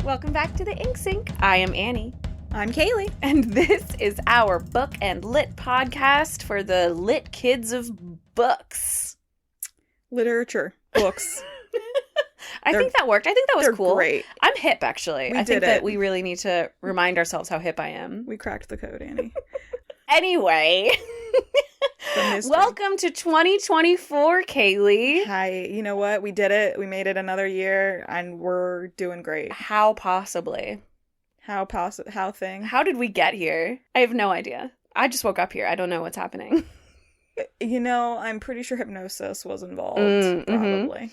Welcome back to the Ink Sink. I am Annie. I'm Kaylee. And this is our book and lit podcast for the lit kids of books. Literature. Books. I think that worked. I think that was cool. Great. I'm hip, actually. I think did that it. we really need to remind ourselves how hip I am. We cracked the code, Annie. Anyway, welcome to 2024, Kaylee. Hi. You know what? We did it. We made it another year, and we're doing great. How possibly? How thing? How did we get here? I have no idea. I just woke up here. I don't know what's happening. You know, I'm pretty sure hypnosis was involved. Probably.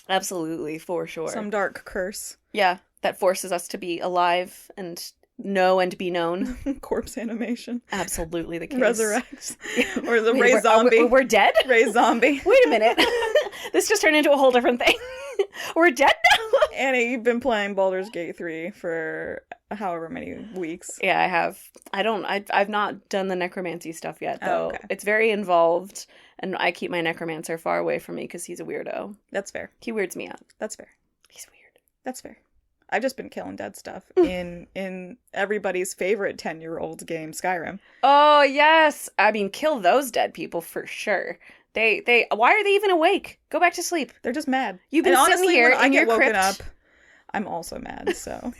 Absolutely, for sure. Some dark curse. Yeah, that forces us to be alive and know and be known. Corpse animation. Absolutely the case. Resurrects. Or the Ray Zombie. We're dead? Ray Zombie. Wait a minute. This just turned into a whole different thing. We're dead now? Annie, you've been playing Baldur's Gate 3 for however many weeks. Yeah, I have. I've not done the necromancy stuff yet, though. Oh, okay. It's very involved, and I keep my necromancer far away from me because he's a weirdo. That's fair. He weirds me out. That's fair. He's weird. That's fair. I've just been killing dead stuff in everybody's favorite 10-year-old game, Skyrim. Oh, yes. I mean, kill those dead people for sure. They why are they even awake? Go back to sleep. They're just mad. You've been honestly, sitting here when I in get your woken crypt. up, I'm also mad, so.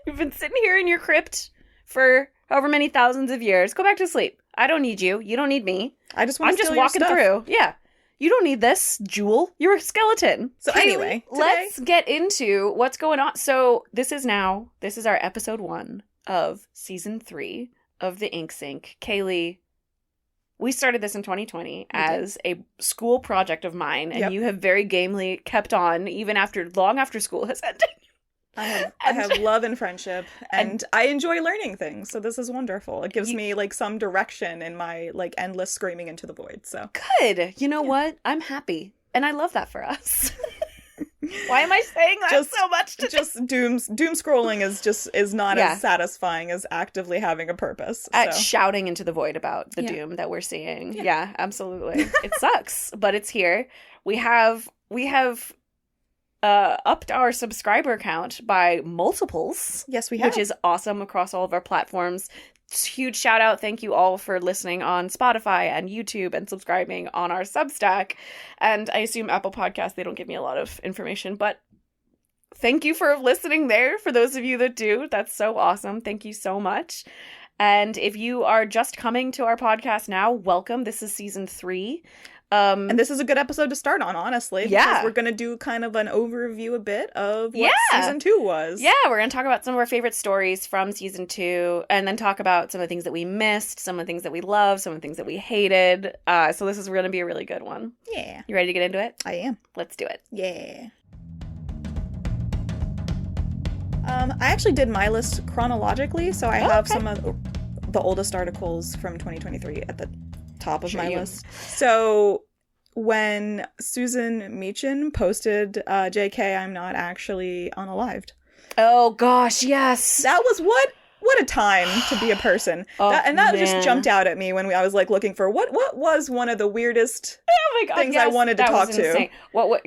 You've been sitting here in your crypt for however many thousands of years. Go back to sleep. I don't need you. You don't need me. I just want I'm to just steal your walking stuff. through. Yeah. You don't need this, Jewel. You're a skeleton. So Kaylee, anyway, today... let's get into what's going on. So this is our episode 1 of season 3 of the Ink Sink. Kaylee, we started this in 2020 as a school project of mine, and you have very gamely kept on even long after school has ended. I have love and friendship, and I enjoy learning things, so this is wonderful. It gives me, like, some direction in my, like, endless screaming into the void, so. Good! You know what? I'm happy, and I love that for us. Why am I saying that so much today? Just doom scrolling is not as satisfying as actively having a purpose. At shouting into the void about the doom that we're seeing. Yeah, absolutely. It sucks, but it's here. We have upped our subscriber count by multiples. Yes, we have. Which is awesome across all of our platforms. Huge shout out. Thank you all for listening on Spotify and YouTube and subscribing on our Substack. And I assume Apple Podcasts, they don't give me a lot of information, but thank you for listening there. For those of you that do, that's so awesome. Thank you so much. And if you are just coming to our podcast now, welcome. This is season 3. And this is a good episode to start on, honestly. Yeah. Because we're going to do kind of an overview a bit of what season 2 was. Yeah, we're going to talk about some of our favorite stories from season 2, and then talk about some of the things that we missed, some of the things that we loved, some of the things that we hated. So this is going to be a really good one. Yeah. You ready to get into it? I am. Let's do it. Yeah. I actually did my list chronologically, so I have some of the oldest articles from 2023 at the top of my list. So when Susan Meachin posted JK, I'm not actually unalived. Oh gosh, yes. That was what a time to be a person. That just jumped out at me when I was like looking for what was one of the weirdest things I wanted to talk to.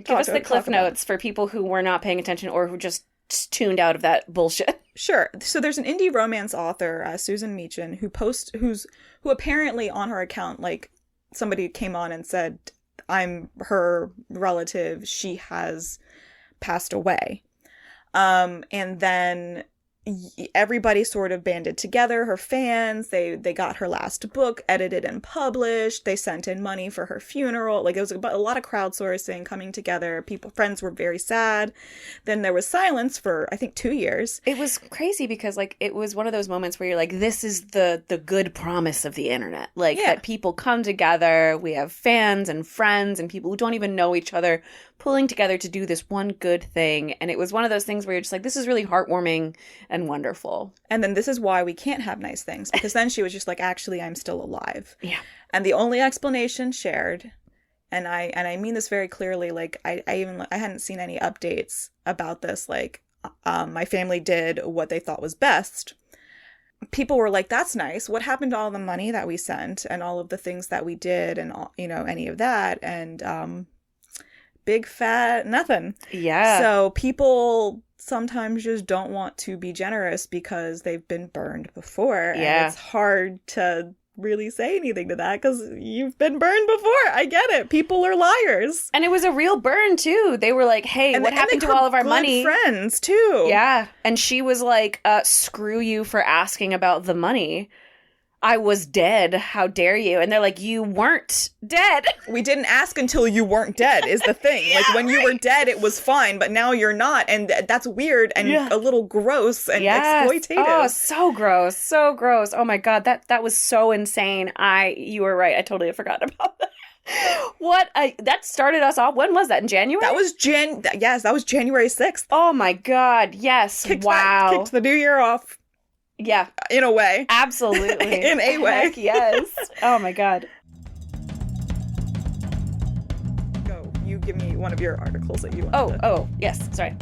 Give us the cliff notes for people who were not paying attention or who just tuned out of that bullshit. Sure. So there's an indie romance author, Susan Meachin, who apparently on her account, like, somebody came on and said, I'm her relative, she has passed away. And then everybody sort of banded together, her fans, they got her last book edited and published, they sent in money for her funeral. Like, it was a lot of crowdsourcing coming together. Friends were very sad. Then there was silence for, I think, 2 years. It was crazy because, like, it was one of those moments where you're like, this is the good promise of the internet. Like, that people come together, we have fans and friends and people who don't even know each other pulling together to do this one good thing. And it was one of those things where you're just like, this is really heartwarming and wonderful. And then this is why we can't have nice things, because then she was just like, actually, I'm still alive. Yeah. And the only explanation shared, and I mean this very clearly, like, I hadn't seen any updates about this, like, my family did what they thought was best. People were like, that's nice. What happened to all the money that we sent and all of the things that we did and all, any of that? And big fat nothing. Yeah. So people sometimes just don't want to be generous because they've been burned before. Yeah. And it's hard to really say anything to that because you've been burned before. I get it. People are liars. And it was a real burn, too. They were like, hey, what happened to all of our money? Friends, too. Yeah. And she was like, screw you for asking about the money. I was dead. How dare you? And they're like, you weren't dead. We didn't ask until you weren't dead is the thing. Yeah, like when you were dead, it was fine, but now you're not. And that's weird and a little gross and exploitative. Oh, so gross. So gross. Oh my God. That was so insane. You were right. I totally forgot about that. That started us off. When was that? In January? That was that was January 6th. Oh my God. Yes. Kicked the new year off. Yeah. In a way. Absolutely. In a way. Heck yes. Oh my God. Go. You give me one of your articles that you want. Oh, yes. Sorry.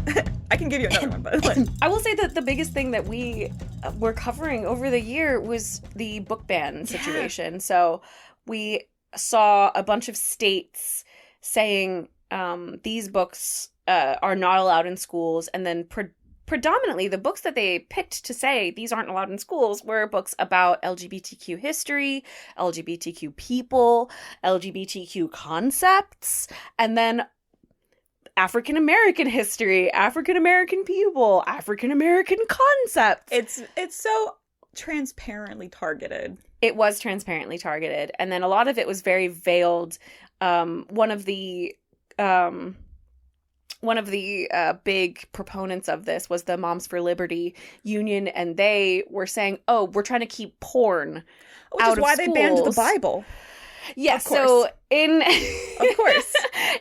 I can give you another one, but I will say that the biggest thing that we were covering over the year was the book ban situation. Yeah. So we saw a bunch of states saying these books are not allowed in schools, and then predominantly, the books that they picked to say these aren't allowed in schools were books about LGBTQ history, LGBTQ people, LGBTQ concepts, and then African American history, African American people, African American concepts. It's so transparently targeted. It was transparently targeted, and then a lot of it was very veiled. One of the big proponents of this was the Moms for Liberty union, and they were saying, "Oh, we're trying to keep porn out of schools." Which is why they banned the Bible. Yes. So of course,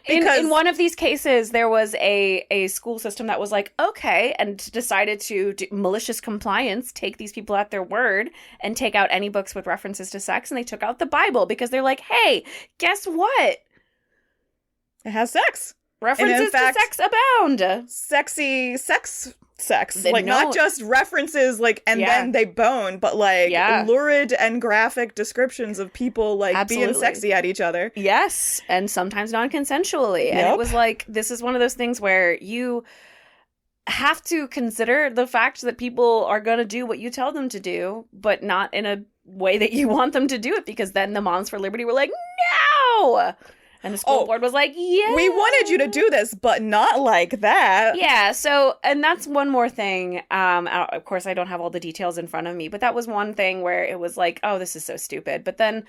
in one of these cases, there was a school system that was like, okay, and decided to do malicious compliance, take these people at their word, and take out any books with references to sex, and they took out the Bible because they're like, hey, guess what? It has sex. References to sex abound. Sexy sex. Like, not just references, like, and then they bone, but, like, lurid and graphic descriptions of people, like, being sexy at each other. Yes, and sometimes non-consensually. And it was like, this is one of those things where you have to consider the fact that people are going to do what you tell them to do, but not in a way that you want them to do it, because then the Moms for Liberty were like, no! And the school board was like, yeah. We wanted you to do this, but not like that. Yeah, so, and that's one more thing. Of course, I don't have all the details in front of me, but that was one thing where it was like, oh, this is so stupid. But then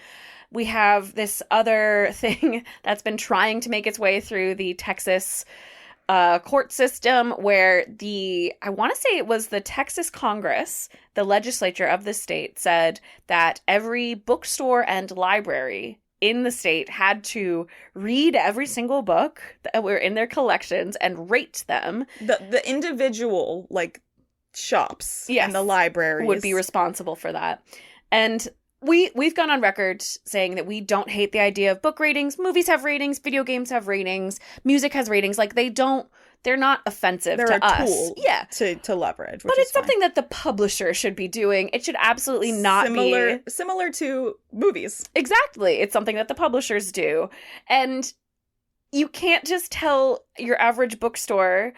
we have this other thing that's been trying to make its way through the Texas court system, where I want to say it was the Texas Congress, the legislature of the state, said that every bookstore and library in the state had to read every single book that were in their collections and rate them. The individual, like, shops and the libraries would be responsible for that. And we've gone on record saying that we don't hate the idea of book ratings. Movies have ratings, video games have ratings, music has ratings. Like, they're not offensive to us. Tool to leverage. But it's something that the publisher should be doing. It should absolutely not be similar to movies. Exactly. It's something that the publishers do. And you can't just tell your average bookstore,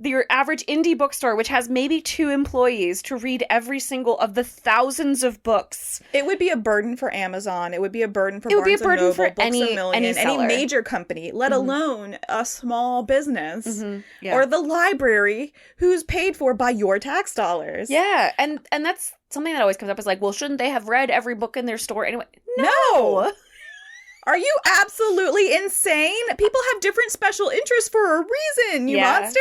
your average indie bookstore, which has maybe 2 employees, to read every single of the thousands of books. It would be a burden for Amazon. It would be a burden for Barnes & Noble, for Books A Million, any major company, let alone a small business or the library who's paid for by your tax dollars. Yeah, and that's something that always comes up is like, well, shouldn't they have read every book in their store anyway? No! Are you absolutely insane? People have different special interests for a reason, you monster.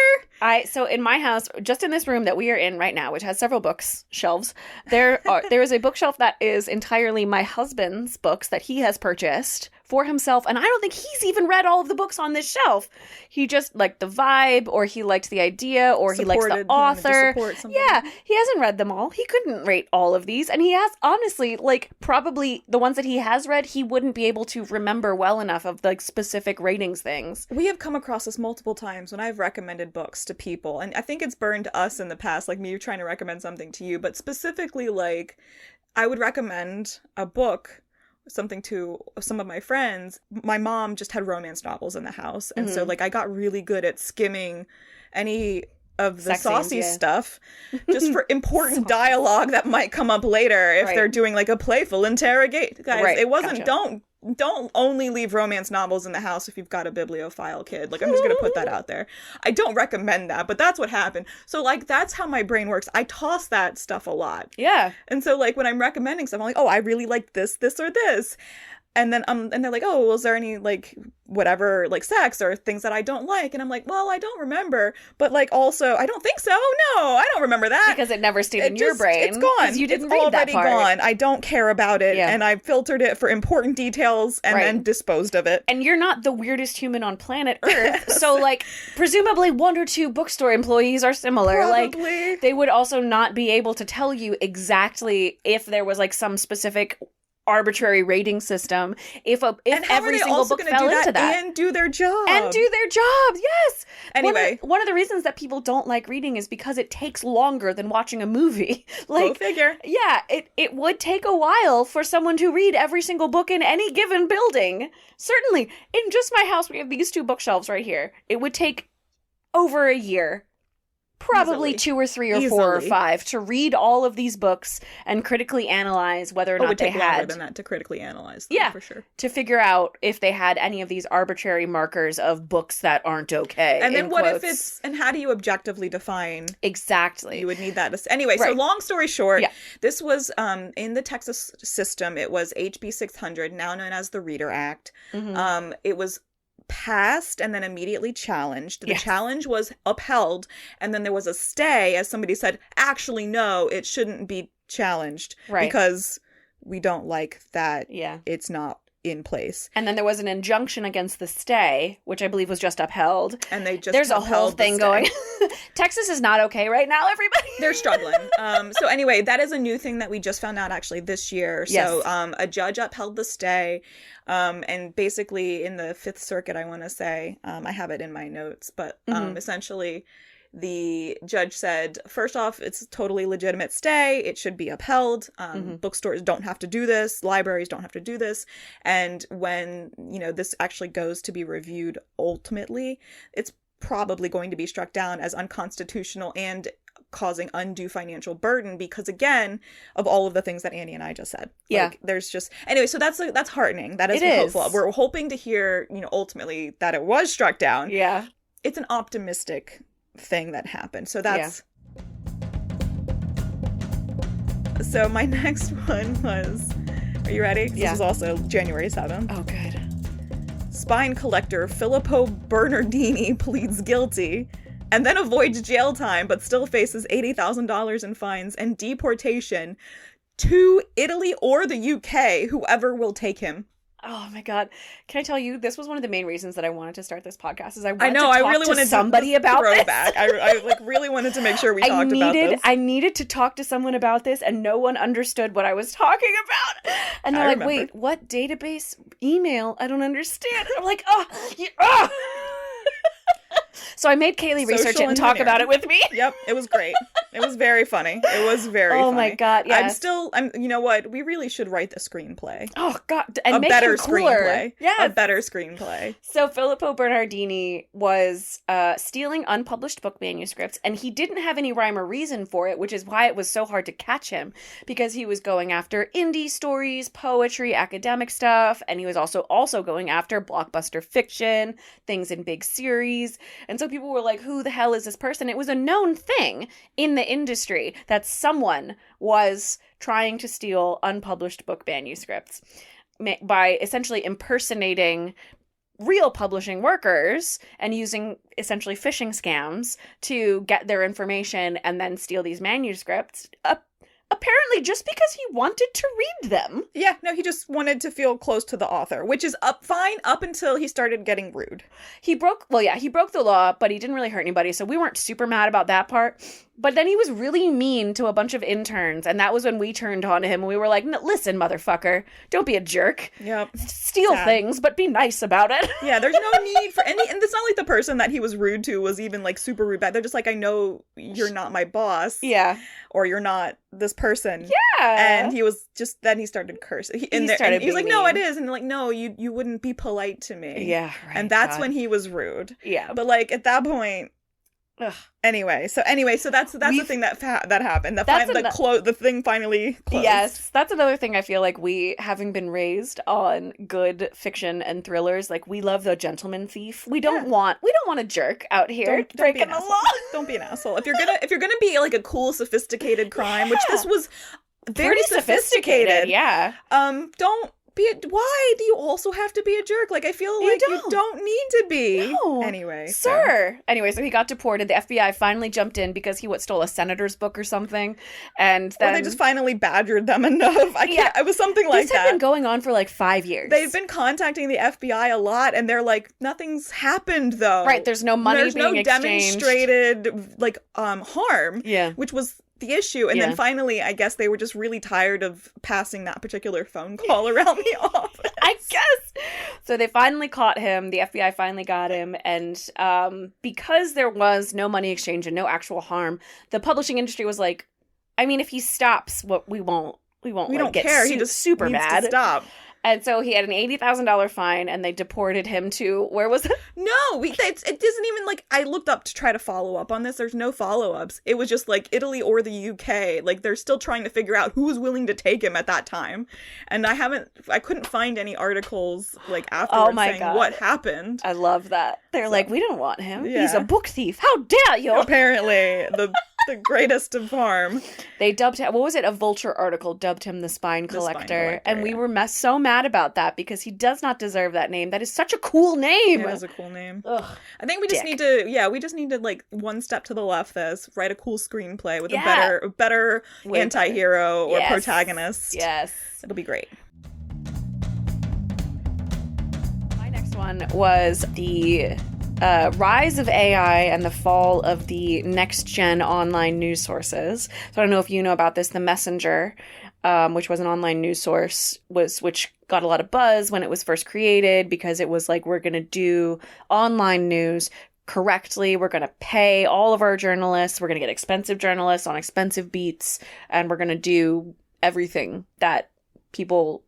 So in my house, just in this room that we are in right now, which has several shelves, there is a bookshelf that is entirely my husband's books that he has purchased for himself, and I don't think he's even read all of the books on this shelf. He just liked the vibe, or he liked the idea, or he likes the author. Yeah, he hasn't read them all. He couldn't rate all of these, and he has, honestly, like, probably the ones that he has read, he wouldn't be able to remember well enough of, like, specific ratings things. We have come across this multiple times when I've recommended books to people, and I think it's burned us in the past, like me trying to recommend something to you, but specifically, like, I would recommend a book, something to some of my friends. My mom just had romance novels in the house, and so, like, I got really good at skimming any of the Sex saucy scenes, yeah. stuff, just for important dialogue that might come up later if Right. they're doing like a playful interrogate. Guys, Right, it wasn't, gotcha. don't only leave romance novels in the house if you've got a bibliophile kid. Like, I'm just gonna put that out there. I don't recommend that, but that's what happened. So, like, that's how my brain works. I toss that stuff a lot. Yeah. And so, like, when I'm recommending stuff, I'm like, oh, I really like this, or this. And then and they're like, oh, well, is there any, like, whatever, like, sex or things that I don't like? And I'm like, well, I don't remember. But, like, also, I don't think so. No, I don't remember that. Because it never stayed in your brain. It's gone. 'Cause you didn't it's read already that part. gone. I don't care about it. Yeah. And I filtered it for important details and Right. then disposed of it. And you're not the weirdest human on planet Earth. So, like, presumably 1 or 2 bookstore employees are similar. Probably. Like, they would also not be able to tell you exactly if there was, like, some specific arbitrary rating system if And how every are they single also book gonna fell do into that and do their job. Yes. Anyway. One of the reasons that people don't like reading is because it takes longer than watching a movie. Go Like, figure. yeah, it would take a while for someone to read every single book in any given building. Certainly, in just my house, we have these 2 bookshelves right here. It would take over a year, probably Easily. 2 or 3 or 4 or Easily. 5, to read all of these books and critically analyze whether or It not would they take longer had than that to critically analyze them, Yeah. for sure. to figure out if they had any of these arbitrary markers of books that aren't okay. And then in what if quotes. it's, and how do you objectively define? Exactly. You would need that. Anyway, so Right. long story short, Yeah. this was in the Texas system. It was HB 600, now known as the Reader Act. Mhm. It was passed and then immediately challenged. The Yes. challenge was upheld, and then there was a stay as somebody said, actually, no, it shouldn't be challenged Right. because we don't like that Yeah. it's not in place. And then there was an injunction against the stay, which I believe was just upheld. And they just There's a whole upheld the thing stay. going. Texas is not okay right now, everybody. They're struggling. So anyway, that is a new thing that we just found out actually this year. Yes. So a judge upheld the stay. And basically in the Fifth Circuit, I want to say, I have it in my notes, but essentially the judge said, first off, it's a totally legitimate stay. It should be upheld. Bookstores don't have to do this. Libraries don't have to do this. And when, this actually goes to be reviewed ultimately, it's probably going to be struck down as unconstitutional and causing undue financial burden because, again, of all of the things that Annie and I just said. Yeah. Like, there's just, anyway, so that's heartening. That is It hopeful. is. We're hoping to hear, ultimately that it was struck down. Yeah. It's an optimistic thing that happened. So that's... So my next one was... Are you ready? Yeah. This was also January 7th. Oh, good. Spine collector Filippo Bernardini pleads guilty and then avoids jail time but still faces $80,000 in fines and deportation to Italy or the UK, whoever will take him. Oh my God. Can I tell you, this was one of the main reasons that I wanted to start this podcast is I wanted to I talk really to wanted somebody to about this. throwback. I like really wanted to make sure we talked about this. I needed to talk to someone about this and no one understood what I was talking about. And they're like, remembered. wait, what database email? I don't understand. I'm like, So I made Kaylee research it Social and talk about it engineering. with me. Yep, it was great. It was very funny. It was very funny. Oh my God, yes. you know what? We really should write the screenplay. Oh God, and A make better him cooler. screenplay. Yes. A better screenplay. So Filippo Bernardini was stealing unpublished book manuscripts, and he didn't have any rhyme or reason for it, which is why it was so hard to catch him, because he was going after indie stories, poetry, academic stuff, and he was also going after blockbuster fiction, things in big series. And so people were like, who the hell is this person? It was a known thing in the industry that someone was trying to steal unpublished book manuscripts by essentially impersonating real publishing workers and using essentially phishing scams to get their information and then steal these manuscripts. Apparently just because he wanted to read them. Yeah, no, he just wanted to feel close to the author, which is fine up until he started getting rude. He broke the law, but he didn't really hurt anybody, so we weren't super mad about that part. But then he was really mean to a bunch of interns, and that was when we turned on him and we were like, listen, motherfucker, don't be a jerk. Yep. Steal Sad. things, but be nice about it. Yeah, there's no need for any, and it's not like the person that he was rude to was even like super rude back. They're just like, I know you're not my boss. Yeah. Or you're not this person. Yeah. And he was just, then he started cursing. He was like, being no, mean. it is. And they're like, no, you wouldn't be polite to me. Yeah, right. And that's God. when he was rude. Yeah. But like at that point, Ugh. Anyway, so that's the thing that happened. The thing finally closed. Yes, that's another thing I feel like we, having been raised on good fiction and thrillers, like we love the gentleman thief. We don't want a jerk out here Don't breaking the law. Don't be an asshole. If you're gonna be like a cool, sophisticated crime, which this was very sophisticated. Yeah. Don't be why do you also have to be a jerk? Like, I feel like you don't need to be. No. Anyway. Sir. Anyway, so he got deported. The FBI finally jumped in because he stole a senator's book or something. And then... Or they just finally badgered them enough. It was something like that. This had been going on for like 5 years. They've been contacting the FBI a lot, and they're like, nothing's happened though. Right, there's no money being exchanged. Demonstrated like harm. Yeah. Which was the issue. And then finally, I guess they were just really tired of passing that particular phone call around the office. I guess. So they finally caught him. The FBI finally got him. And because there was no money exchange and no actual harm, the publishing industry was like, I mean, if he stops, we don't care. He just super needs mad. To stop. And so he had an $80,000 fine, and they deported him to, where was it? No, it doesn't even, like, I looked up to try to follow up on this. There's no follow-ups. It was just, like, Italy or the UK. Like, they're still trying to figure out who was willing to take him at that time. And I couldn't find any articles, like, afterwards saying what happened. I love that. They're like, we don't want him. Yeah. He's a book thief. How dare you? Apparently, the greatest of harm. They dubbed him, what was it? A Vulture article dubbed him the Spine Collector. And we were so mad about that because he does not deserve that name. That is such a cool name. It is a cool name. Ugh, I think we just need to like one step to the left this, write a cool screenplay with a better anti-hero or protagonist. Yes. It'll be great. My next one was the rise of AI and the fall of the next-gen online news sources. So I don't know if you know about this. The Messenger, which was an online news source, which got a lot of buzz when it was first created because it was like, we're going to do online news correctly. We're going to pay all of our journalists. We're going to get expensive journalists on expensive beats, and we're going to do everything that people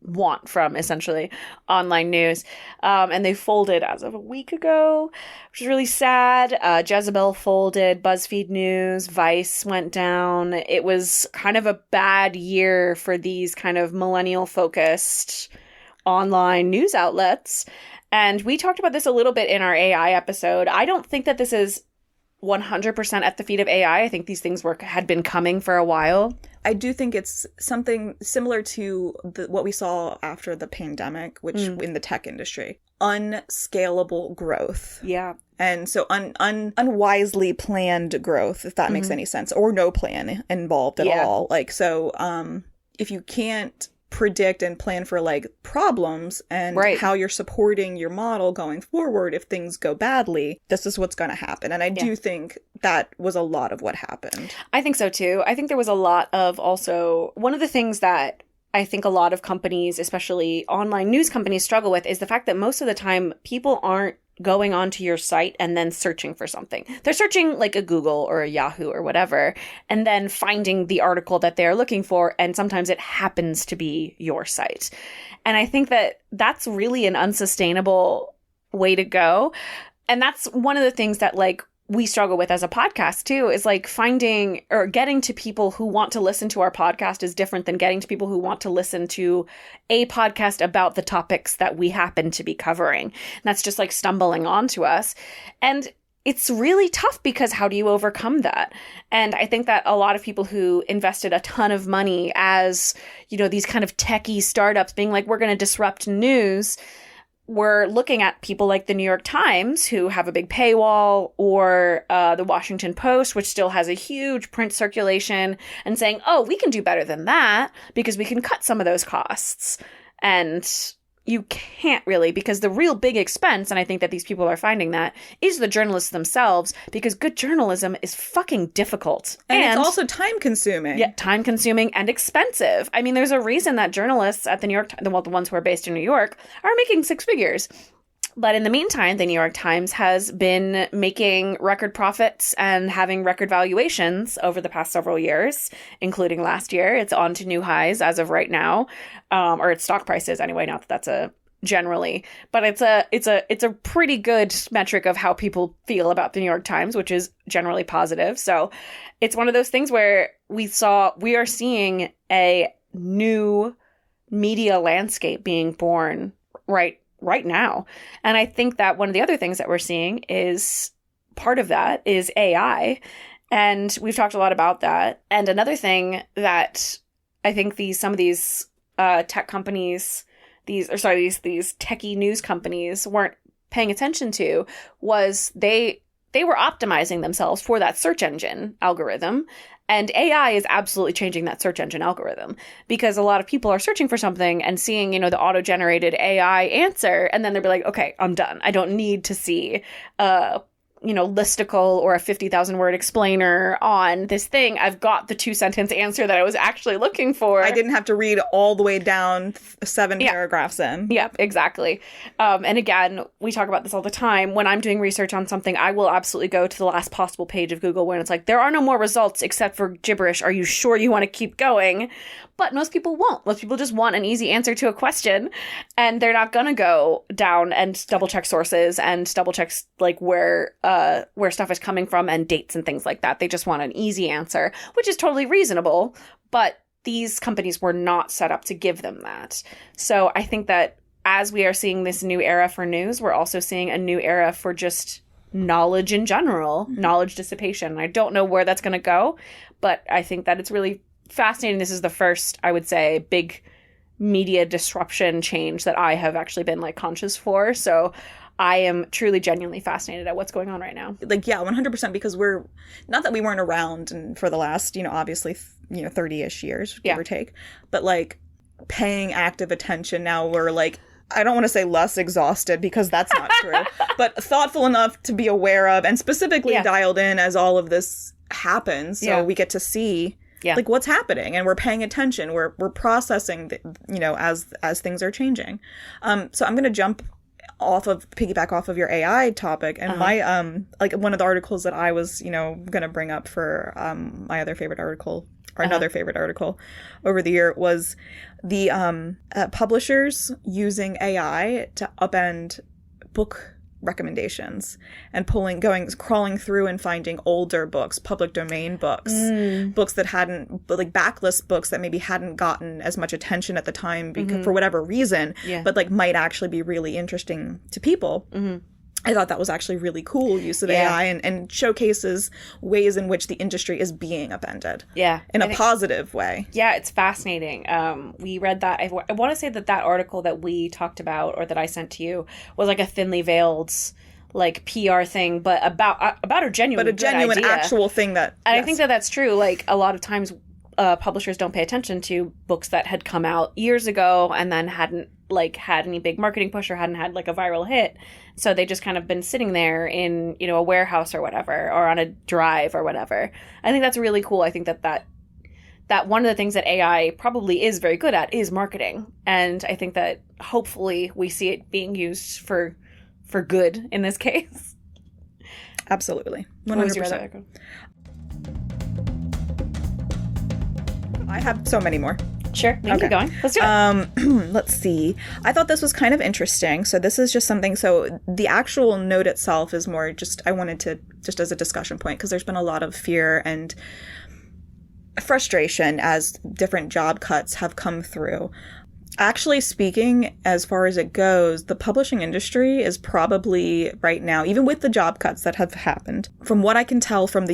want from essentially online news. And they folded as of a week ago, which is really sad. Jezebel folded, BuzzFeed News, Vice went down. It was kind of a bad year for these kind of millennial focused online news outlets. And we talked about this a little bit in our AI episode. I don't think that this is 100% at the feet of AI. I think these things had been coming for a while. I do think it's something similar to what we saw after the pandemic, which in the tech industry, unscalable growth. Yeah. And so unwisely planned growth, if that makes any sense, or no plan involved at all. Like, so if you can't predict and plan for like problems and how you're supporting your model going forward if things go badly, this is what's going to happen. And I do think that was a lot of what happened. I think so too. I think there was a lot of also, one of the things that I think a lot of companies, especially online news companies, struggle with is the fact that most of the time people aren't going onto your site and then searching for something. They're searching like a Google or a Yahoo or whatever, and then finding the article that they're looking for, and sometimes it happens to be your site. And I think that that's really an unsustainable way to go. And that's one of the things that like we struggle with as a podcast too, is like finding or getting to people who want to listen to our podcast is different than getting to people who want to listen to a podcast about the topics that we happen to be covering. And that's just like stumbling onto us. And it's really tough because how do you overcome that? And I think that a lot of people who invested a ton of money as, you know, these kind of techie startups being like, we're going to disrupt news, we're looking at people like the New York Times, who have a big paywall, or the Washington Post, which still has a huge print circulation, and saying, oh, we can do better than that because we can cut some of those costs. And you can't really, because the real big expense, and I think that these people are finding that, is the journalists themselves, because good journalism is fucking difficult. And it's also time-consuming. Yeah, time-consuming and expensive. I mean, there's a reason that journalists at the New York Times, well, the ones who are based in New York, are making six figures. But in the meantime, the New York Times has been making record profits and having record valuations over the past several years, including last year. It's on to new highs as of right now, or its stock prices anyway. Not that that's generally, but it's a pretty good metric of how people feel about the New York Times, which is generally positive. So it's one of those things where we are seeing a new media landscape being born right now. And I think that one of the other things that we're seeing is part of that is AI. And we've talked a lot about that. And another thing that I think some of these tech companies, these techie news companies weren't paying attention to was they were optimizing themselves for that search engine algorithm. And AI is absolutely changing that search engine algorithm, because a lot of people are searching for something and seeing, the auto-generated AI answer, and then they'll be like, okay, I'm done. I don't need to see listicle or a 50,000 word explainer on this thing. I've got the 2-sentence answer that I was actually looking for. I didn't have to read all the way down 7 paragraphs in. Yep, exactly. And again, we talk about this all the time. When I'm doing research on something, I will absolutely go to the last possible page of Google when it's like, there are no more results except for gibberish. Are you sure you want to keep going? But most people won't. Most people just want an easy answer to a question, and they're not going to go down and double check sources and double check like where stuff is coming from and dates and things like that. They just want an easy answer, which is totally reasonable. But these companies were not set up to give them that. So I think that as we are seeing this new era for news, we're also seeing a new era for just knowledge in general, knowledge dissipation. I don't know where that's going to go, but I think that it's really fascinating. This is the first, I would say, big media disruption change that I have actually been conscious for. So I am truly genuinely fascinated at what's going on right now. 100%, because we're not that we weren't around and for the last, obviously, 30-ish years, give or take, but paying active attention now, we're I don't want to say less exhausted, because that's not true, but thoughtful enough to be aware of and specifically dialed in as all of this happens. So we get to see what's happening, and we're paying attention. We're processing, as things are changing. So I'm going to piggyback off of your AI topic, and my one of the articles that I was going to bring up for my other favorite article, or another favorite article over the year, was the publishers using AI to upend book recommendations and crawling through and finding older books, public domain books, books that hadn't, backlist books that maybe hadn't gotten as much attention at the time because, for whatever reason, but might actually be really interesting to people. I thought that was actually really cool use of AI and showcases ways in which the industry is being upended. Yeah. In a positive way. Yeah, it's fascinating. We read that. I want to say that article that we talked about, or that I sent to you, was a thinly veiled PR thing, but about a genuine idea. Actual thing that... And I think that that's true. A lot of times publishers don't pay attention to books that had come out years ago and then hadn't had any big marketing push or hadn't had a viral hit. So they just kind of been sitting there in, a warehouse or whatever, or on a drive or whatever. I think that's really cool. I think that one of the things that AI probably is very good at is marketing. And I think that hopefully we see it being used for good in this case. Absolutely. 100%. What was your other article? I have so many more. Sure. Keep going. Let's do it. Let's see. I thought this was kind of interesting. So this is just something. So the actual note itself is more just, I wanted to, just as a discussion point, because there's been a lot of fear and frustration as different job cuts have come through. Actually speaking, as far as it goes, the publishing industry is probably right now, even with the job cuts that have happened, from what I can tell from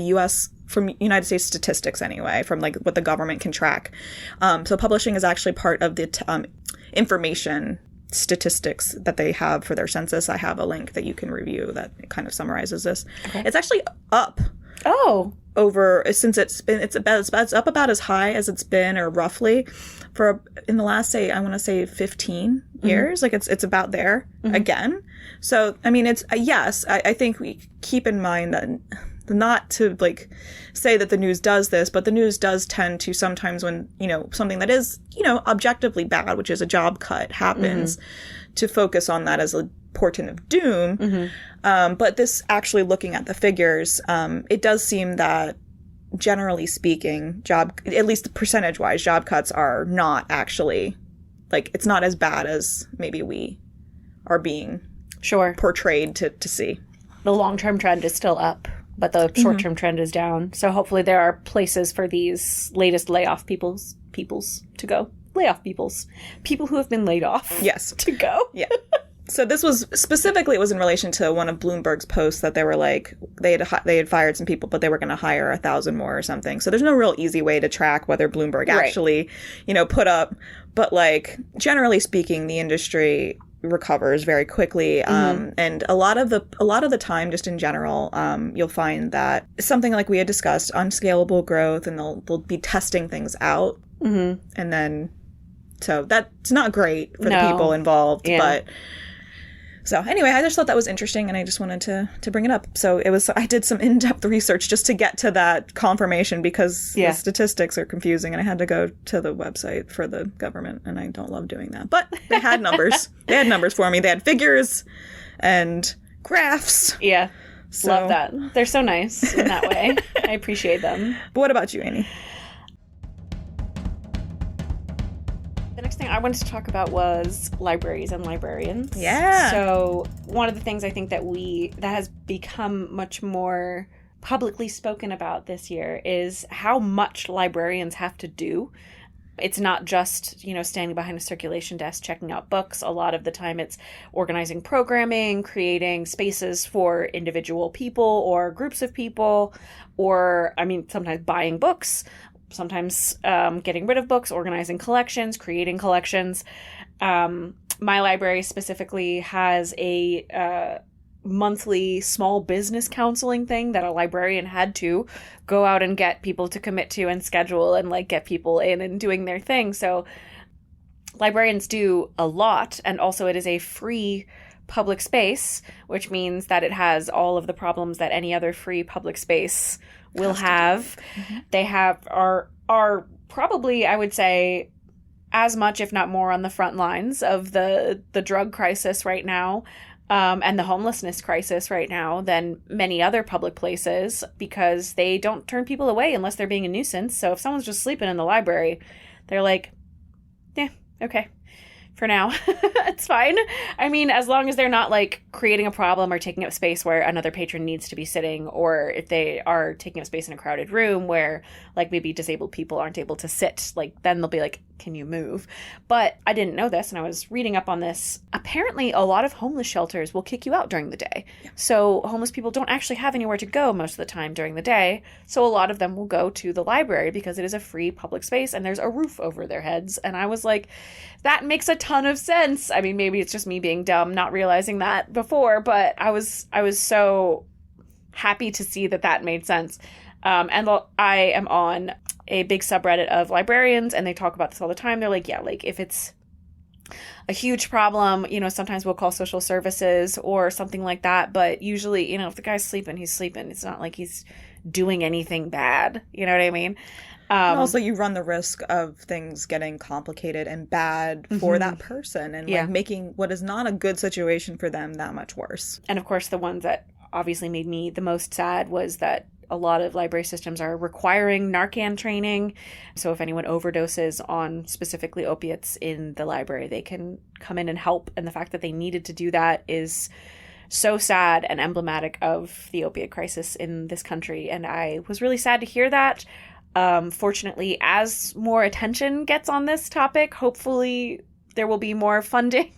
from United States statistics anyway, from what the government can track. So publishing is actually part of the information statistics that they have for their census. I have a link that you can review that kind of summarizes this. Okay. It's actually up. Oh. Since it's up about as high as it's been, or roughly in the last, I want to say 15 years. It's about there again. So, I mean, it's, yes, I think we keep in mind that not to say that the news does this, but the news does tend to sometimes, when, something that is, objectively bad, which is a job cut, happens, to focus on that as a portent of doom. But this, actually looking at the figures, it does seem that, generally speaking, at least percentage-wise, job cuts are not actually, it's not as bad as maybe we are being Sure. portrayed to see. The long-term trend is still up, but the short-term trend is down. So hopefully there are places for these latest layoff peoples to go. Layoff peoples. People who have been laid off. Yes. To go. Yeah. So this was specifically, it was in relation to one of Bloomberg's posts that they were like, they had fired some people, but they were going to hire 1,000 more or something. So there's no real easy way to track whether Bloomberg actually, put up. But like, generally speaking, the industry recovers very quickly. And a lot of the time, just in general, you'll find that something like we had discussed, unscalable growth, and they'll be testing things out. And then, so that's not great for the people involved, but... So anyway, I just thought that was interesting, and I just wanted to bring it up. So I did some in-depth research just to get to that confirmation, because the statistics are confusing, and I had to go to the website for the government, and I don't love doing that. But they had numbers. They had numbers for me. They had figures and graphs. Yeah. So. Love that. They're so nice in that way. I appreciate them. But what about you, Annie? The next thing I wanted to talk about was libraries and librarians. Yeah. So one of the things I think that has become much more publicly spoken about this year is how much librarians have to do. It's not just, standing behind a circulation desk, checking out books. A lot of the time it's organizing programming, creating spaces for individual people or groups of people, or, sometimes buying books. Sometimes getting rid of books, organizing collections, creating collections. My library specifically has a monthly small business counseling thing that a librarian had to go out and get people to commit to and schedule and get people in and doing their thing. So librarians do a lot, and also it is a free public space, which means that it has all of the problems that any other free public space will have. They are probably, I would say, as much, if not more, on the front lines of the drug crisis right now, and the homelessness crisis right now than many other public places, because they don't turn people away unless they're being a nuisance. So if someone's just sleeping in the library, they're like, yeah, okay. For now, it's fine. As long as they're not creating a problem or taking up space where another patron needs to be sitting, or if they are taking up space in a crowded room where maybe disabled people aren't able to sit, then they'll be like, can you move? But I didn't know this, and I was reading up on this. Apparently, a lot of homeless shelters will kick you out during the day. Yeah. So homeless people don't actually have anywhere to go most of the time during the day. So a lot of them will go to the library because it is a free public space and there's a roof over their heads. And I was like, that makes a ton of sense. Maybe it's just me being dumb, not realizing that before, but I was so happy to see that made sense. And I am on a big subreddit of librarians, and they talk about this all the time. They're like, yeah, if it's a huge problem, sometimes we'll call social services or something like that. But usually, if the guy's sleeping, he's sleeping. It's not like he's doing anything bad. You know what I mean? And also, you run the risk of things getting complicated and bad for that person, and making what is not a good situation for them that much worse. And of course, the ones that obviously made me the most sad was that a lot of library systems are requiring Narcan training. So if anyone overdoses on specifically opiates in the library, they can come in and help. And the fact that they needed to do that is so sad and emblematic of the opiate crisis in this country. And I was really sad to hear that. Fortunately, as more attention gets on this topic, hopefully there will be more funding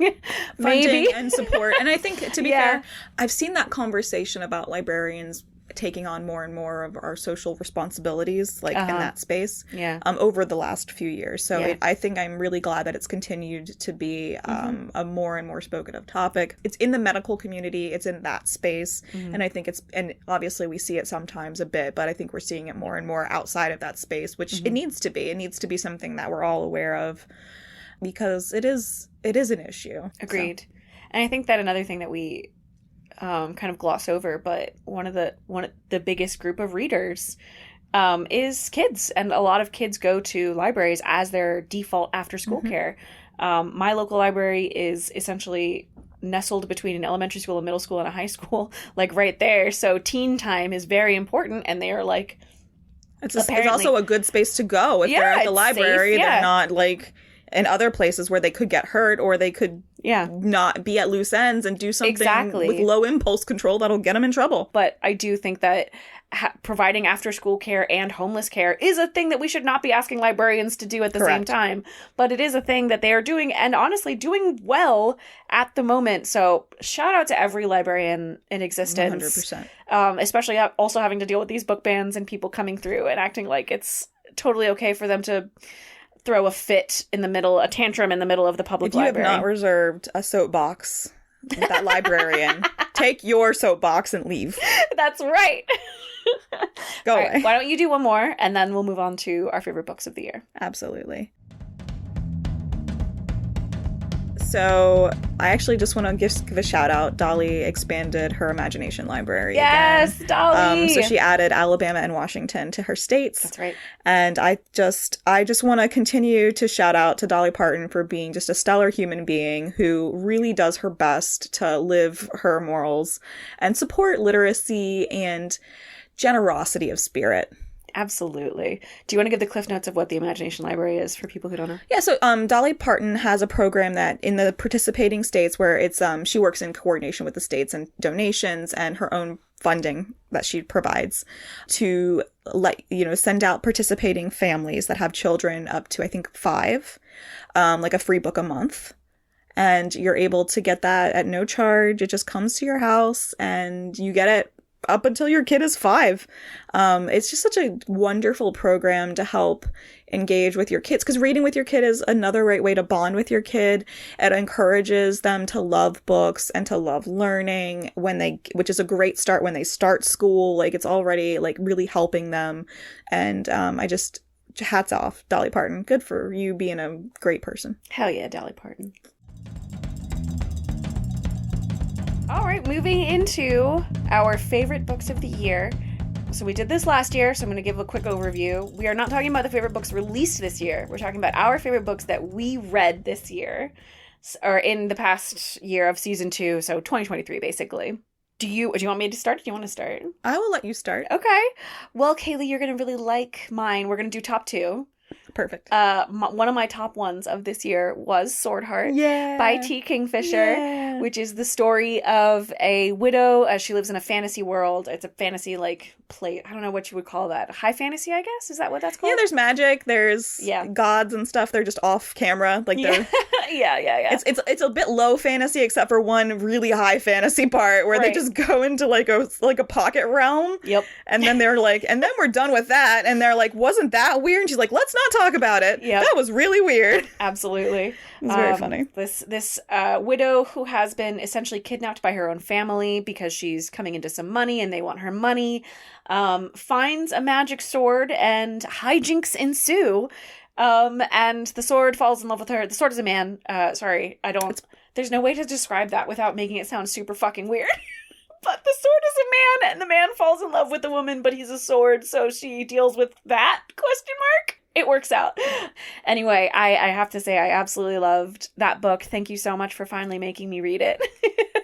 maybe. And support. And I think, to be fair, I've seen that conversation about librarians taking on more and more of our social responsibilities in that space over the last few years. So I think I'm really glad that it's continued to be a more and more spoken of topic. It's in the medical community. It's in that space. And I think and obviously we see it sometimes a bit, but I think we're seeing it more and more outside of that space, which it needs to be. It needs to be something that we're all aware of, because it is an issue. Agreed. So. And I think that another thing that we kind of gloss over, but one of the biggest group of readers is kids, and a lot of kids go to libraries as their default after school care. My local library is essentially nestled between an elementary school, a middle school, and a high school, right there. So teen time is very important, and they are it's also a good space to go if they're at the library. Safe, they're not in other places where they could get hurt, or they could Yeah. not be at loose ends and do something Exactly. with low impulse control that'll get them in trouble. But I do think that providing after-school care and homeless care is a thing that we should not be asking librarians to do at the same time. But it is a thing that they are doing, and honestly doing well at the moment. So shout out to every librarian in existence. 100%. Especially also having to deal with these book bans and people coming through and acting like it's totally okay for them to throw a tantrum in the middle of the public library. If you have not reserved a soapbox with that librarian, take your soapbox and leave. That's right. Go away. Right, why don't you do one more, and then we'll move on to our favorite books of the year. Absolutely. So I actually just want to give a shout out. Dolly expanded her imagination library. Yes, again. Dolly. So she added Alabama and Washington to her states. That's right. And I just want to continue to shout out to Dolly Parton for being just a stellar human being who really does her best to live her morals and support literacy and generosity of spirit. Absolutely. Do you want to give the cliff notes of what the Imagination Library is for people who don't know? Yeah, so Dolly Parton has a program that in the participating states where it's she works in coordination with the states and donations and her own funding that she provides to send out participating families that have children up to I think 5, like a free book a month. And you're able to get that at no charge. It just comes to your house and you get it up until your kid is 5. It's just such a wonderful program to help engage with your kids, because reading with your kid is another great way to bond with your kid. It encourages them to love books and to love learning which is a great start when they start school. Like, it's already like really helping them. And hats off, Dolly Parton. Good for you being a great person. Hell yeah, Dolly Parton. All right, moving into our favorite books of the year. So we did this last year, so I'm going to give a quick overview. We are not talking about the favorite books released this year. We're talking about our favorite books that we read this year, or in the past year of season 2, so 2023, basically. Do you want me to start? Do you want to start? I will let you start. Okay. Well, Kaylee, you're going to really like mine. We're going to do top 2. Perfect. One of my top ones of this year was Swordheart by T. Kingfisher, which is the story of a widow. She lives in a fantasy world. It's a fantasy, play. I don't know what you would call that. High fantasy, I guess? Is that what that's called? Yeah, there's magic. There's gods and stuff. They're just off camera. Yeah. It's a bit low fantasy, except for one really high fantasy part where they just go into like a pocket realm. Yep. And then they're like, and then we're done with that. And they're like, wasn't that weird? And she's like, let's not talk about it. Yep. That was really weird. Absolutely. It's very funny. This widow who has been essentially kidnapped by her own family because she's coming into some money and they want her money, finds a magic sword and hijinks ensue. And the sword falls in love with her. The sword is a man. There's no way to describe that without making it sound super fucking weird. But the sword is a man, and the man falls in love with the woman, but he's a sword, so she deals with that, ? It works out. Anyway, I have to say I absolutely loved that book. Thank you so much for finally making me read it.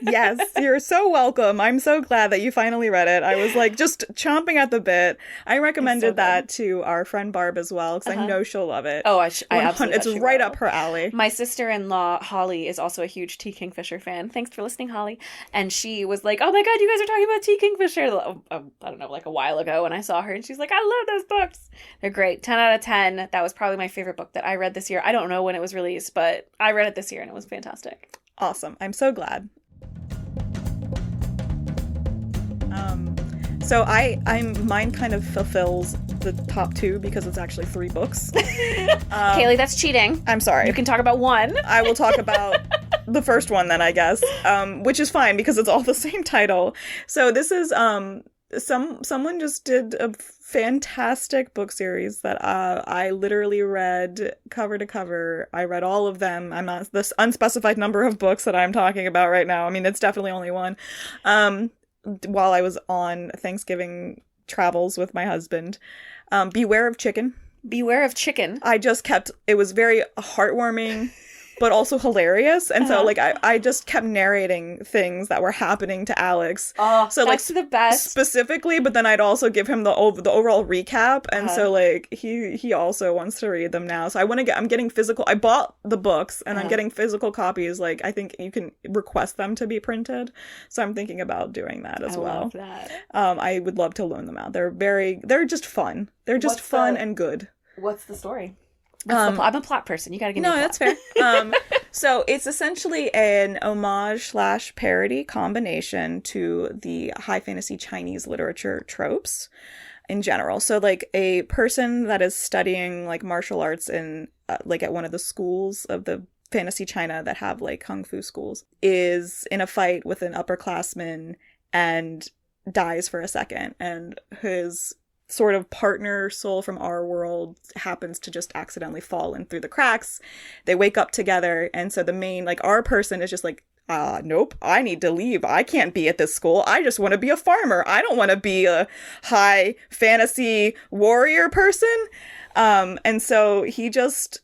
Yes, you're so welcome. I'm so glad that you finally read it. I was just chomping at the bit. I recommended that to our friend Barb as well, because I know she'll love it. Oh, I absolutely. It's right up her alley. My sister-in-law, Holly, is also a huge T. Kingfisher fan. Thanks for listening, Holly. And she was like, oh my god, you guys are talking about T. Kingfisher, I don't know, a while ago when I saw her. And she's like, I love those books. They're great. 10 out of 10. That was probably my favorite book that I read this year. I don't know when it was released, but I read it this year and it was fantastic. Awesome. I'm so glad. So mine kind of fulfills the top 2 because it's actually 3 books. Kaylee, that's cheating. I'm sorry. You can talk about one. I will talk about the first one then, I guess, which is fine because it's all the same title. So this is someone just did a fantastic book series that I literally read cover to cover. I read all of them. I'm not this unspecified number of books that I'm talking about right now. I mean, it's definitely only one. While I was on Thanksgiving travels with my husband. Beware of Chicken. Beware of Chicken. It was very heartwarming, but also hilarious. And so Uh-huh. like I just kept narrating things that were happening to Alex. Oh, So that's like the best. specifically, but then I'd also give him the overall recap. And Uh-huh. so like he also wants to read them now. So I'm getting physical. I bought the books and I'm Uh-huh. getting physical copies. Like I think you can request them to be printed. So I'm thinking about doing that as I well. love that. I would love to loan them out. They're just fun. They're just What's fun the- and good. What's the story? I'm a plot person. You gotta give me No, a plot. that's fair. So it's essentially an homage / parody combination to the high fantasy Chinese literature tropes in general. So like a person that is studying like martial arts in like at one of the schools of the fantasy China that have like kung fu schools is in a fight with an upperclassman and dies for a second, and his sort of partner soul from our world happens to just accidentally fall in through the cracks. They wake up together, and so the main, like, our person is just like, nope, I need to leave. I can't be at this school. I just want to be a farmer. I don't want to be a high fantasy warrior person. And so he just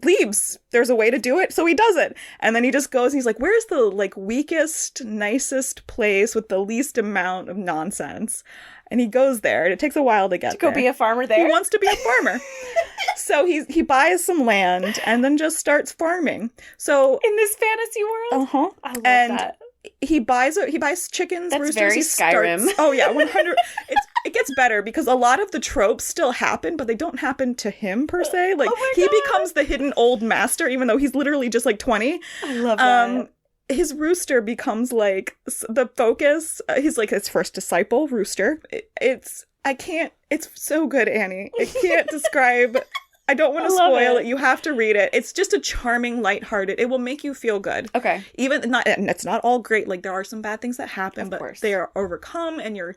leaves. There's a way to do it, so he does it. And then he just goes and he's like, where's the like weakest, nicest place with the least amount of nonsense? And he goes there, and it takes a while to get To go there. be a farmer there. He wants to be a farmer. So he buys some land and then just starts farming. So in this fantasy world. I love and that. he buys chickens, That's roosters. very He Skyrim. Oh yeah, 100. It gets better because a lot of the tropes still happen, but they don't happen to him per se. Like Oh my he God. becomes the hidden old master, even though he's literally just like 20. I love that. His rooster becomes like the focus. He's like his first disciple, Rooster. It's so good, Annie. I can't describe. I don't want I to love spoil it. it. You have to read it. It's just a charming, lighthearted. It will make you feel good. Okay. Even not, and it's not all great. Like there are some bad things that happen, Of but course. they are overcome, and you're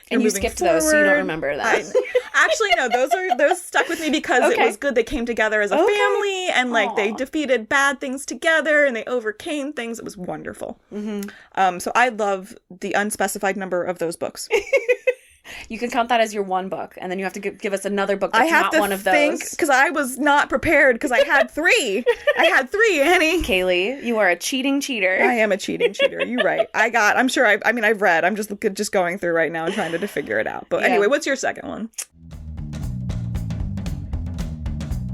And you moving skipped those, so you don't forward. remember that. Actually, no, those stuck with me because Okay. it was good. They came together as a Okay. family, and like they Aw. defeated bad things together, and they overcame things. It was wonderful. Mm-hmm. So I love the unspecified number of those books. You can count that as your one book, and then you have to give us another book that's I have not to one of think those. because I was not prepared because I had three. I had three, Annie. Kaylee, you are a cheating cheater. I am a cheating cheater. You're right. I'm sure I've read. I'm just going through right now and trying to figure it out. But Yeah. anyway, what's your second one?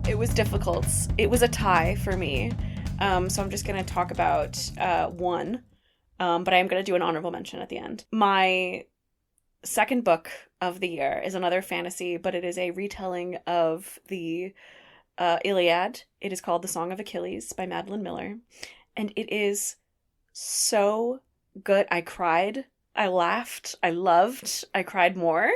It was difficult. It was a tie for me. So I'm just going to talk about one. But I am going to do an honorable mention at the end. My second book of the year is another fantasy, but it is a retelling of the Iliad. It is called The Song of Achilles by Madeline Miller. And it is so good. I cried. I laughed. I loved. I cried more.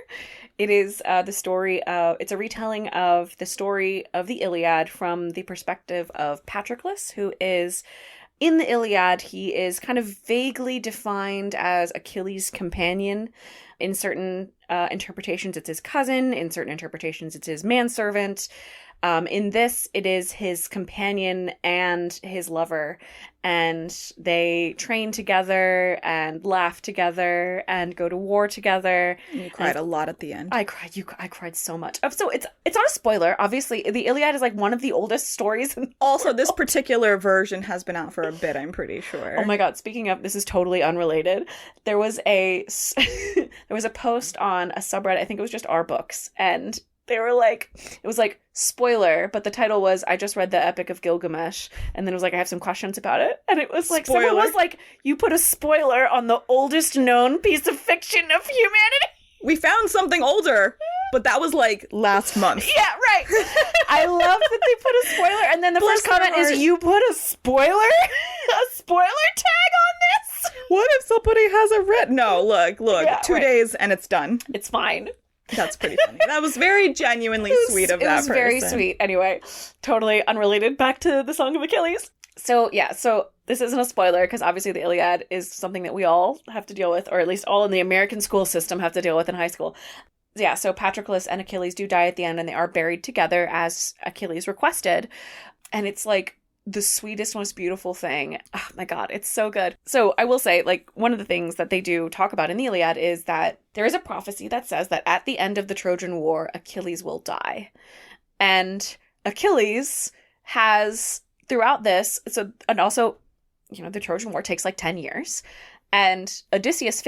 It is it's a retelling of the story of the Iliad from the perspective of Patroclus, who is in the Iliad. He is kind of vaguely defined as Achilles' companion. In certain interpretations, it's his cousin. In certain interpretations, it's his manservant. In this, it is his companion and his lover. And they train together and laugh together and go to war together. And you cried a lot at the end. I cried so much. So it's not a spoiler. Obviously, the Iliad is like one of the oldest stories. Also, this particular version has been out for a bit, I'm pretty sure. Oh my God, speaking of, this is totally unrelated. There was a post on a subreddit, I think it was just Our Books, and they were like, it was like, spoiler, but the title was, I just read the Epic of Gilgamesh, and then it was like, I have some questions about it, and it was like, someone was like, you put a spoiler on the oldest known piece of fiction of humanity. We found something older, but that was like last month. Yeah, right. I love that they put a spoiler, and then the Bless first comment their is, heart. you put a spoiler tag on this? What if somebody hasn't read? No, look, Yeah, 2 right. days and it's done. It's fine. That's pretty funny. That was very genuinely sweet of that person. It was very sweet. Anyway, totally unrelated. Back to the Song of Achilles. So this isn't a spoiler because obviously the Iliad is something that we all have to deal with, or at least all in the American school system have to deal with in high school. Yeah, so Patroclus and Achilles do die at the end, and they are buried together as Achilles requested. And it's like the sweetest, most beautiful thing. Oh my God, it's so good. So I will say, like, one of the things that they do talk about in the Iliad is that there is a prophecy that says that at the end of the Trojan War, Achilles will die. And Achilles has throughout this, and also, the Trojan War takes like 10 years. And Odysseus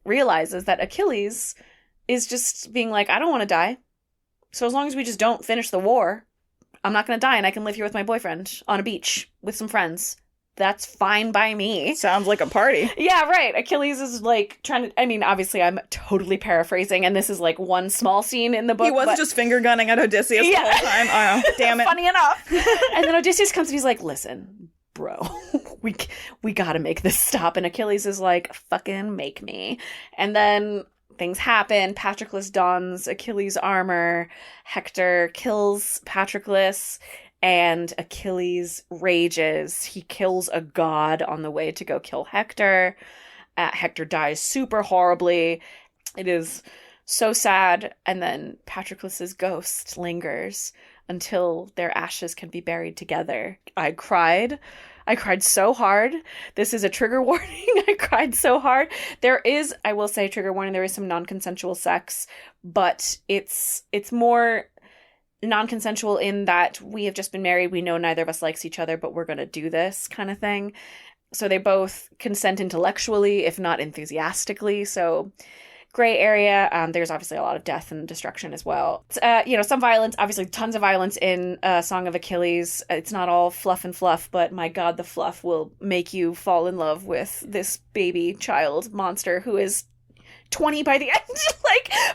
realizes that Achilles is just being like, I don't want to die. So as long as we just don't finish the war, I'm not going to die and I can live here with my boyfriend on a beach with some friends. That's fine by me. Sounds like a party. Yeah, right. Achilles is like trying to, I mean, obviously I'm totally paraphrasing and this is like one small scene in the book. He wasn't just finger gunning at Odysseus the whole time. Oh, damn it. Funny enough. And then Odysseus comes and he's like, listen, bro, we gotta make this stop. And Achilles is like, fucking make me. And then things happen. Patroclus dons Achilles' armor. Hector kills Patroclus. And Achilles rages. He kills a god on the way to go kill Hector. Hector dies super horribly. It is so sad. And then Patroclus's ghost lingers until their ashes can be buried together. I cried so hard. This is a trigger warning. I cried so hard. I will say, trigger warning, there is some non-consensual sex, but it's more non-consensual in that we have just been married, we know neither of us likes each other, but we're going to do this kind of thing. So they both consent intellectually, if not enthusiastically. So gray area. There's obviously a lot of death and destruction as well. Some violence, obviously tons of violence in Song of Achilles. It's not all fluff and fluff, but my God, the fluff will make you fall in love with this baby child monster who is 20 by the end.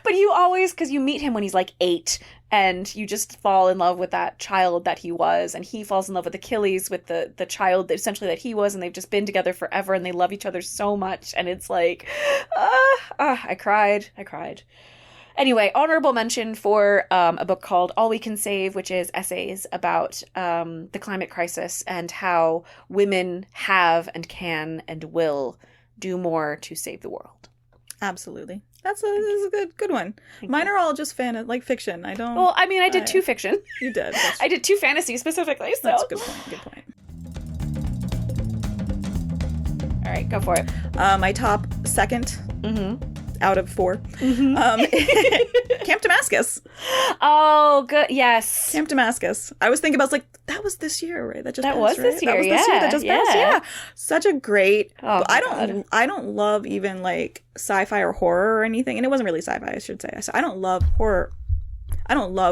But you always, because you meet him when he's like 8, and you just fall in love with that child that he was, and he falls in love with Achilles, with the child essentially that he was, and they've just been together forever, and they love each other so much, and it's like, I cried. Anyway, honorable mention for a book called All We Can Save, which is essays about the climate crisis and how women have and can and will do more to save the world. Absolutely. That's a good one. Mine are all just fiction. I don't... Well, I mean, I did 2 fiction. You did. I did 2 fantasy specifically, so... That's a good point. All right, go for it. My top second out of 4. Camp Damascus. Oh, good. Yes. Camp Damascus. I was thinking about, that was this year, right? That was this year, yeah. That just passed, yeah. Such a great... Oh, I don't love even, sci-fi or horror or anything. And it wasn't really sci-fi, I should say. So I don't love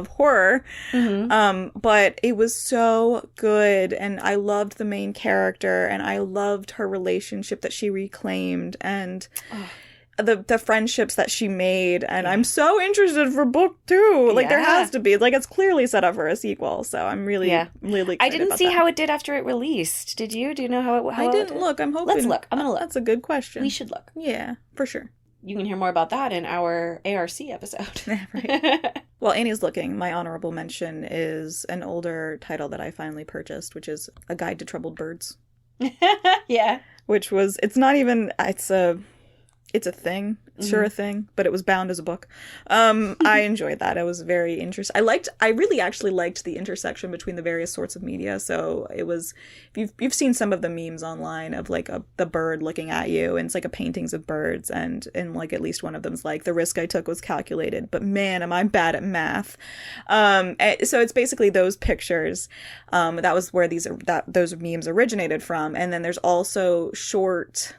horror. But it was so good, and I loved the main character, and I loved her relationship that she reclaimed, and... the friendships that she made, and I'm so interested for book 2. There has to be. It's clearly set up for a sequel, so I'm really excited. I didn't see how it did after it released. Did you? Do you know how I didn't look. I'm hoping. Let's look. I'm gonna look. That's a good question. We should look. Yeah, for sure. You can hear more about that in our ARC episode. Right. While Annie's looking, my honorable mention is an older title that I finally purchased, which is A Guide to Troubled Birds. Yeah. Which was, it's a thing. It's sure a thing, but it was bound as a book. I enjoyed that. It was very interesting. I really actually liked the intersection between the various sorts of media. So it was, you've seen some of the memes online of the bird looking at you, and it's a paintings of birds, and at least one of them's the risk I took was calculated, but man, am I bad at math. So it's basically those pictures. That was where those memes originated from. And then there's also short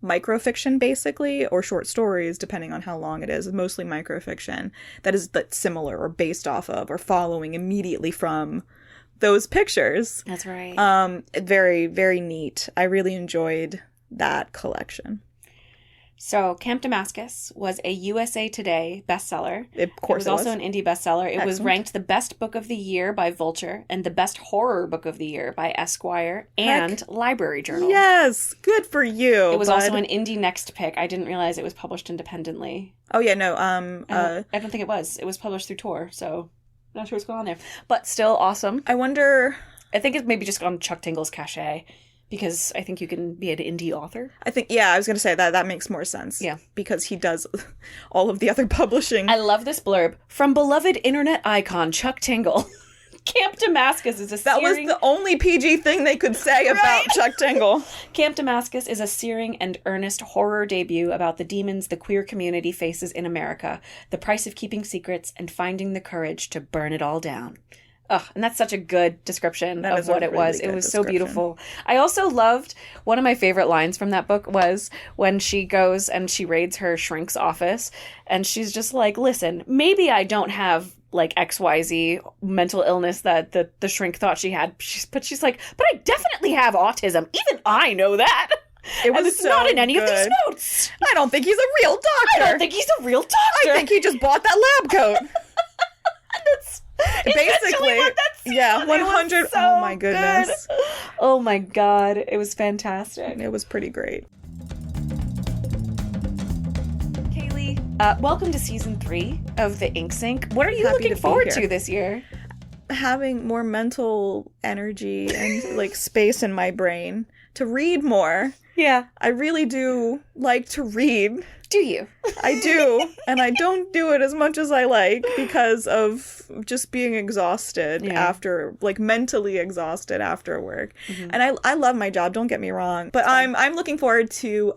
microfiction, basically, or short stories, depending on how long it is, mostly microfiction, that is similar or based off of or following immediately from those pictures. That's right. Very, very neat. I really enjoyed that collection. So Camp Damascus was a USA Today bestseller. Of course it was also an indie bestseller. It was ranked the best book of the year by Vulture and the best horror book of the year by Esquire and Library Journal. Yes, good for you. It was also an indie next pick. I didn't realize it was published independently. Oh yeah, no. I don't think it was. It was published through Tor, so not sure what's going on there. But still awesome. I wonder. I think it's maybe just on Chuck Tingle's cachet. Because I think you can be an indie author. I was going to say that makes more sense. Yeah. Because he does all of the other publishing. I love this blurb. From beloved internet icon Chuck Tingle. Camp Damascus is a That was the only PG thing they could say about Chuck Tingle. Camp Damascus is a searing and earnest horror debut about the demons the queer community faces in America, the price of keeping secrets, and finding the courage to burn it all down. Ugh, and that's such a good description That of is a what it really was. It good was so description. beautiful. I also loved, one of my favorite lines from that book was when she goes and she raids her shrink's office, and she's just like, listen, maybe I don't have like XYZ mental illness that the shrink thought she had, but she's like, but I definitely have autism. Even I know that. It was and it's so not in any of these good. notes. I don't think he's a real doctor. I don't think he's a real doctor. I think he just bought that lab coat. That's Basically, what that scene yeah, was. It was 100. so oh my goodness. good. Oh my god, it was fantastic. It was pretty great. Kaylee, welcome to season 3 of the Ink Sync. What are you Happy looking to be forward here. to this year? Having more mental energy and like space in my brain to read more. Yeah. I really do like to read. Do you? I do, and I don't do it as much as I like because of just being exhausted after, like mentally exhausted after work. Mm-hmm. And I love my job, don't get me wrong, but I'm looking forward to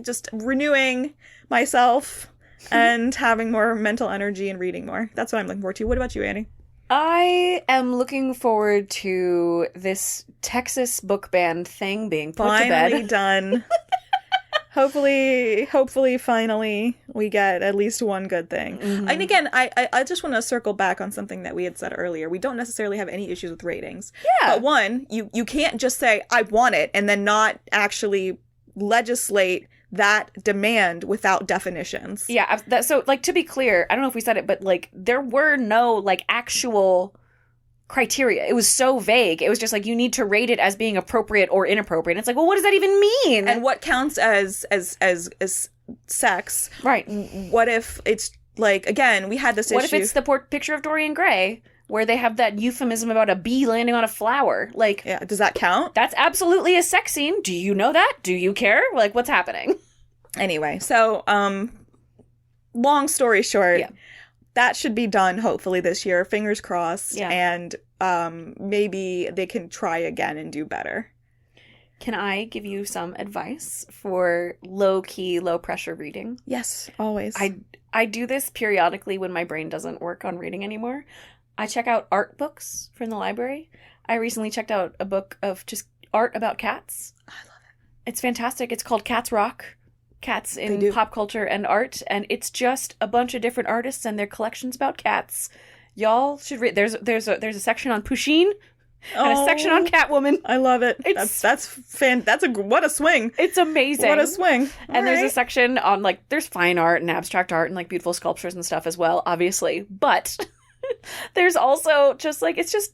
just renewing myself and having more mental energy and reading more. That's what I'm looking forward to. What about you, Annie? I am looking forward to this Texas book ban thing being put to Finally bed. done. Hopefully, finally, we get at least one good thing. Mm-hmm. And again, I just want to circle back on something that we had said earlier. We don't necessarily have any issues with ratings. Yeah. But one, you can't just say, I want it, and then not actually legislate that demand without definitions. Yeah, so, like, to be clear, I don't know if we said it, but, like, there were no, like, actual criteria. It was so vague. It was just like, you need to rate it as being appropriate or inappropriate. And it's like, well, what does that even mean? And what counts as sex? Right. What if it's, like, again, we had this What issue. if it's the picture of Dorian Gray, where they have that euphemism about a bee landing on a flower? Like, Yeah, does that count? that's absolutely a sex scene. Do you know that? Do you care? Like, what's happening? Anyway, so, long story short, Yeah. that should be done hopefully this year. Fingers crossed. Yeah. And maybe they can try again and do better. Can I give you some advice for low-key, low-pressure reading? Yes, always. I do this periodically when my brain doesn't work on reading anymore. I check out art books from the library. I recently checked out a book of just art about cats. I love it. It's fantastic. It's called Cats Rock. Cats They in do. pop culture and art, and it's just a bunch of different artists and their collections about cats. Y'all should read. There's a section on Pusheen and a section on Catwoman. I love it. It's- What a swing. It's amazing. What a swing. And there's a Alright. section on, like, there's fine art and abstract art and, like, beautiful sculptures and stuff as well, obviously. But there's also just, like, it's just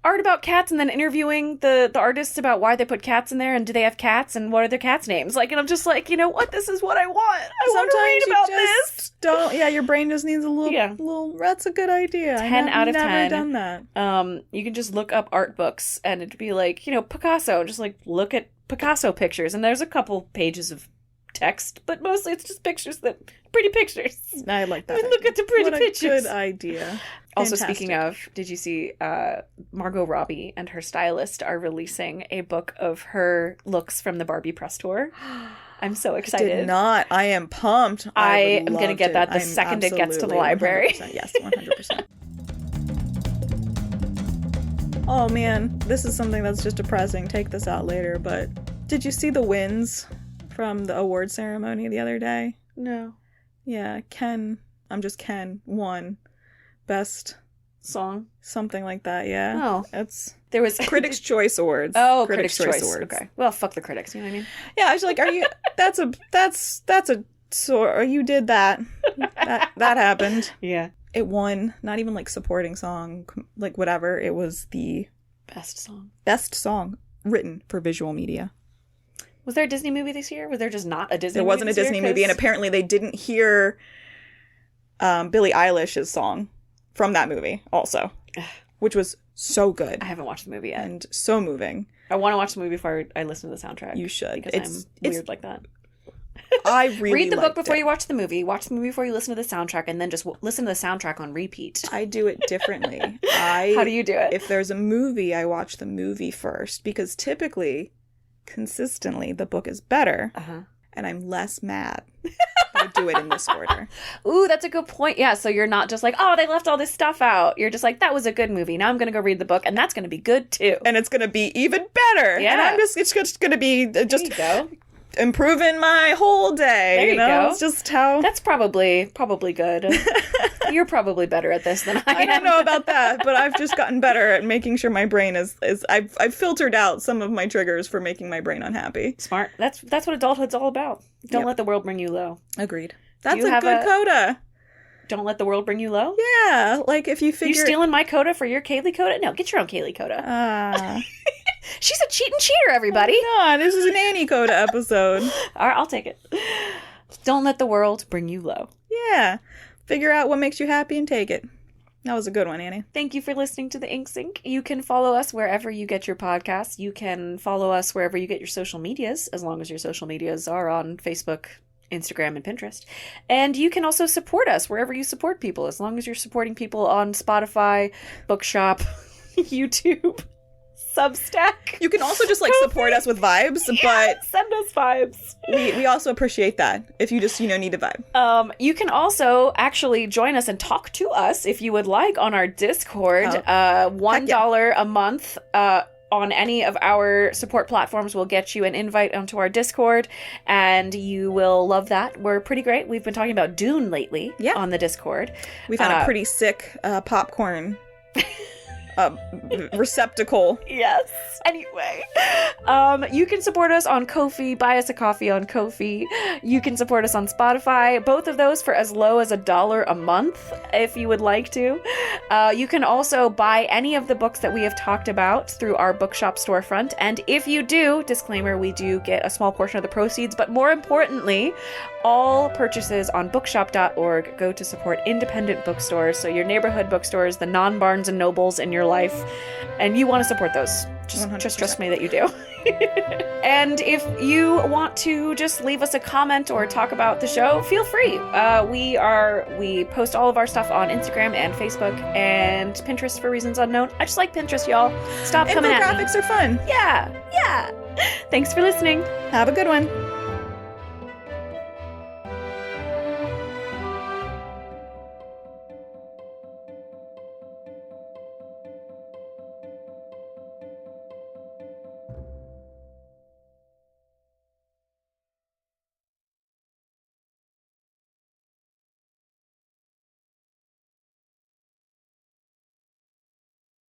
art about cats and then interviewing the artists about why they put cats in there and do they have cats and what are their cats' names. Like, and I'm just like, you know what? This is what I want. I want to read about this. Don't. Yeah, your brain just needs a little. Yeah. That's a good idea. 10 out of 10. I've never done that. You can just look up art books and it'd be like, you know, Picasso. Just, like, look at Picasso pictures. And there's a couple pages of text, but mostly it's just pretty pictures. I like that. I mean, look at the pretty what pictures. A good idea. Also, Fantastic. speaking of, did you see Margot Robbie and her stylist are releasing a book of her looks from the Barbie press tour? I'm so excited. Did not. I am pumped. I would am gonna love get that the I'm second it gets to the absolutely library. 100%. Yes, 100%. Oh man, this is something that's just depressing. Take this out later, but did you see the wins from the award ceremony the other day? No. Yeah, Ken won best Song? something like that, yeah. Oh. It's There was... Critics' Choice Awards. Oh, Critics' Choice. Awards. Okay. Well, fuck the critics, you know what I mean? Yeah, I was like, are you you did that. That happened. Yeah. It won, not even like supporting song, like whatever. It was the Best song. best song written for visual media. Was there a Disney movie this year? Was there just not a Disney There movie wasn't a this year? Disney movie, and 'Cause- apparently they didn't hear Billie Eilish's song from that movie also, which was so good I haven't watched the movie yet. and so moving. I want to watch the movie before I listen to the soundtrack. You should. Because It's I'm weird like that. I really Read the book liked before it. you watch the movie. Watch the movie before you listen to the soundtrack, and then just listen to the soundtrack on repeat. I do it differently. How do you do it? If there's a movie, I watch the movie first because typically, consistently, the book is better, Uh-huh. and I'm less mad by going to do it in this order. Ooh, that's a good point. Yeah, so you're not just like, oh, they left all this stuff out. You're just like, that was a good movie. Now I'm going to go read the book, and that's going to be good, too. And it's going to be even better. Yeah. And it's just going to be just improving my whole day. There you go. It's just how... That's probably good. You're probably better at this than I am. I don't know about that, but I've just gotten better at making sure my brain is I've filtered out some of my triggers for making my brain unhappy. Smart. That's what adulthood's all about. Don't let the world bring you low. Agreed. That's a good coda. Don't let the world bring you low? Yeah, like if you figure... You stealing my coda for your Kaylee coda? No, get your own Kaylee coda. She's a cheating cheater, everybody. Oh my God, this is an Annie coda episode. All right, I'll take it. Don't let the world bring you low. Yeah. Figure out what makes you happy and take it. That was a good one, Annie. Thank you for listening to the Ink Sync. You can follow us wherever you get your podcasts. You can follow us wherever you get your social medias, as long as your social medias are on Facebook, Instagram, and Pinterest. And you can also support us wherever you support people, as long as you're supporting people on Spotify, Bookshop, YouTube, Substack. You can also just support us with vibes, but send us vibes. We also appreciate that if you just need a vibe. You can also actually join us and talk to us if you would like on our Discord. $1 a month on any of our support platforms will get you an invite onto our Discord, and you will love that. We're pretty great. We've been talking about Dune lately on the Discord. We found a pretty sick popcorn receptacle. Yes. Anyway, you can support us on Ko-fi. Buy us a coffee on Ko-fi. You can support us on Spotify. Both of those for as low as $1 a month, if you would like to. You can also buy any of the books that we have talked about through our bookshop storefront. And if you do, disclaimer, we do get a small portion of the proceeds. But more importantly, all purchases on bookshop.org go to support independent bookstores. So your neighborhood bookstores, the non-Barnes and Nobles in your life, and you want to support those. Just trust me that you do. And if you want to just leave us a comment or talk about the show, feel free. We post all of our stuff on Instagram and Facebook and Pinterest for reasons unknown. I just like Pinterest, y'all. Stop coming at me. Infographics are fun. Yeah. Thanks for listening. Have a good one.